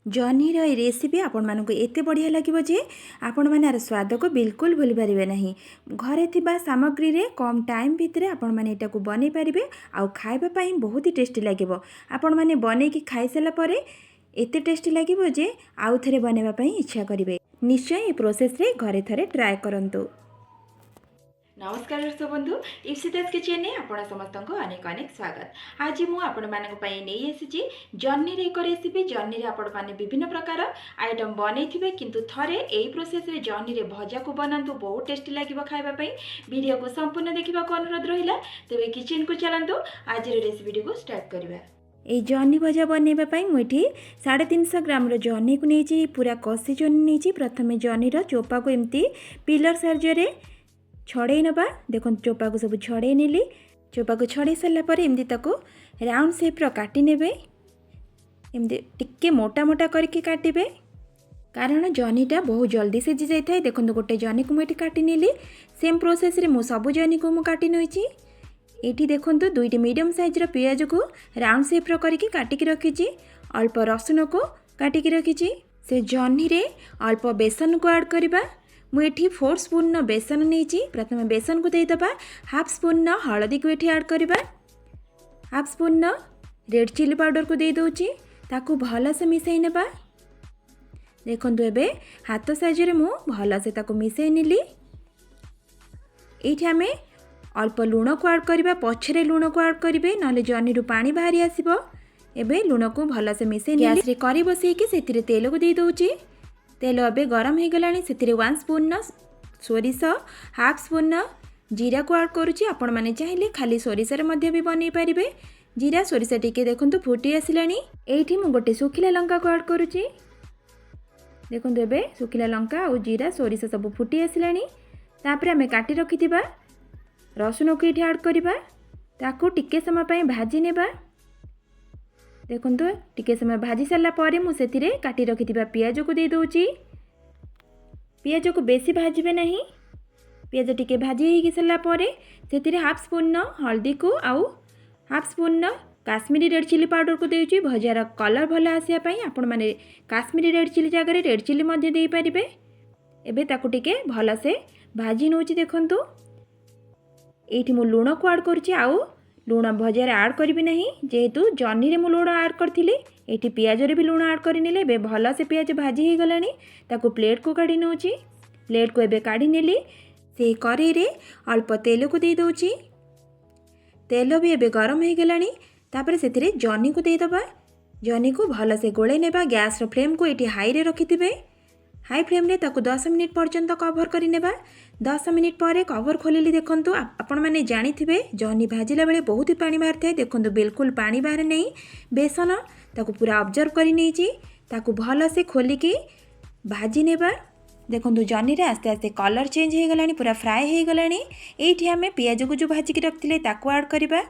जह्नी recipe आपण मानक एते बढ़िया लगे जे आपण मैंने यार स्वाद को बिल्कुल भूल पारे नहीं। घरे थिबा सामग्री रे कम टाइम भितर आपण मैंने एटा को बनै पारिबे आउ खाइबा पई बहुत ही टेस्टी लागिबो। आपण मैंने बनै की खाई साला परे एते टेस्टी लागिबो जे आउ थरे बनैबा पई इच्छा करिवे। निश्चय ए प्रोसेस रे घरे थरे ट्राई करंतु। नमस्कार दर्शक बंधु, इप्सिता किचन में आपण समस्त को अनेक अनेक स्वागत। आज मु आपण मानक पई नै आसीची जह्नी रे एक रेसिपी। जह्नी रे आपण माने विभिन्न प्रकार आइटम बनैथिबे, किंतु थरे एई प्रोसेस रे जह्नी रे भजा को बनांतु, बहुत टेस्टी लागिबो खाइबा पई। वीडियो को संपूर्ण देखिबा को अनुरोध रहिला। तबे किचन को चलंतु, आज रे रेसिपी को स्टार्ट करबा। ए जह्नी भजा बनैबा पई मु एठी 350 ग्राम रो जह्नी को नैची, पूरा कसी जह्नी नैची। प्रथमे जह्नी रो चोपा को एम्ति पिलर साहाय्य छड़े नबा। देखो चोपा को सब छड़े नेली। चोपा को छड़े सारा पर एमती ताको राउंड शेप रो काटी नेबे। एमती टिके मोटा मोटा करके काटिबे, कारण जह्नीटा बहुत जल्दी सिझी जाई थाए। देखो गोटे जह्नी को मुझे काटी नेली। सेम प्रोसेस रे मु सब जह्नी को मु काटी नैची। एठी देखंतु दुईटी मीडियम साइज रो पियाज को राउंड शेप रो करके काटिकी रखिची। अल्प रसुन को काटिकी रखिची। से जह्नी रे अल्प बेसन को ऐड करबा। मुझे 4 स्पून बेसन नहीं। प्रथम बेसन को देदबा। हाफ स्पून हलदी को ये ऐड करबा। Half spoon red chilli powder को दे दउची। ताकू भल से मिसई नेबा। देखंतु एबे हाथ साइज रे मु भल से ताकू मिसई नेली। एठी हमें अल्प लूण को ऐड करबा। पछरे लूण को ऐड करिवे, नले जह्नी रु पानी बाहरी आसीबो। एबे लूण को भल से मिसई नेली। गैस रे करी बसई के सेतिरे तेल को दे दउची। तेल अबे गरम हो गलानी। से 1 स्पून सोरिष, हाफ स्पून जीरा को ऐड करुच्ची। आपण माने चाहिए खाली सोरिषर मध्य भी बनै पारिबे। जीरा सोरिष टिके देखंतु फुटी आसिलानी। एठी मु गोटे सुखिला लंका को ऐड करुच्ची। देखंतु एबे सुखिला लंका और जीरा सोरिष सब फुटी आसिलानी। तापर आमे काटी रखिथिबा रसुन को एठी ऐड करबा। ताकू टिके समय पय भाजी नेबा। देखंतु टिके समय भाजी सारा पर मुझे काटी रखिथिबा पियाज को दे दउची। पियाज को बेसी भाजबे नहीं। पियाज टिके भाजी हो सारा पर से हाफ स्पून हल्दी को आउ half spoon Kashmiri red chilli powder को देउची। भजार कलर भल आसिया पई आपण माने काश्मीरी रेड चिली जगह रेड चिली मध्य दे पारिबे। एबे ताकू टिके भल से भाजी नउची। देखंतु एठी मु लूण को ऐड करची। आउ लूण भजार ऐड करी नहीं, जेहेतु जह्नी रे मु लूण ऐड करथिली। एठी पियाज रे भी लूण ऐड करि नेले। बे भल से पियाज भाजी हो गलानी। ताकू प्लेट को काढी नउची। प्लेट को एबे काढी नेली। से कढ़ाई रे अल्प तेल को दे दउची। तेल भी एबे गरम हो गलानी। तापर सेथिरे जह्नी को दे दबा। जह्नी को भल से गोळे नेबा। गैस रो फ्लेम को एठी हाई रे रखिथिबे। हाई फ्लेम रे ताकू 10 मिनिट पर्यंत कवर करि नेबा। 10 मिनिट पर कवर खोलिली। देखंतु आपण माने जानिथिबे जह्नी भाजिला बेले बहुत ही पानी बाहर थाए। देखंतु बिल्कुल पानी बाहर नहीं। बेसन ताकू पूरा ऑब्जर्व करि नेची। ताकू भल से खोलिकी भाजी नेबा। देखंतु जह्नी रे आस्ते आस्ते कलर चेंज हो गलानी, पूरा फ्राए हो गलानी। एठी हमें पियाज को जो भाजिकी रखथिले ताकू ऐड करबा।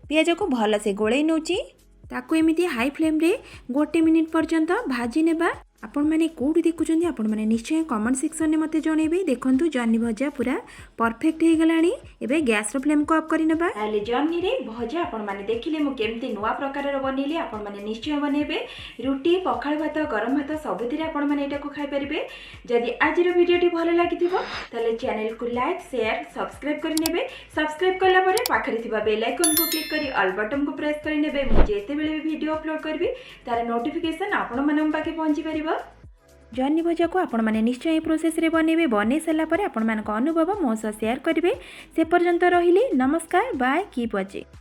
पियाज को भल से गोळै नउची। ताकू एमिति हाई फ्लेम रे 1 मिनिट पर्यंत भाजी नेबा। आपण माने कोड देखुचंदी आपण माने निश्चय कमेंट सेक्शन में मते जणेबे। देखंतु जह्नी भजा पूरा परफेक्ट हो गलानी। एबे गैस रो फ्लेम को ऑफ करि नेबा। ताले जह्नी रे भजा आपण माने देखिले मु केमती नुवा प्रकार रो बनेली। आपण माने निश्चय बनेबे। रुटी, पखाल भात, गरम भात सबुथिरे आपण माने एटा को खाइ परिबे। जदि आज रो वीडियो टी भलो लागिथिबो ताले चैनल को लाइक, शेयर, सब्सक्राइब करि नेबे। सब्सक्राइब करला परे पाखरे थिबा बेल आइकन को क्लिक करी ऑल बटन को प्रेस करि नेबे। मु जेते बेले वीडियो अपलोड करबी तार नोटिफिकेशन आपण माने पाके पहुंची परिबो। जह्नी भजा को आपण माने निश्चय प्रोसेस रे बनेबे। बने सारा पर आपण मानक अनुभव मो सह शेयर करिवे। से पर्यंत रहिली। नमस्कार, बाय, कीप वाचिंग।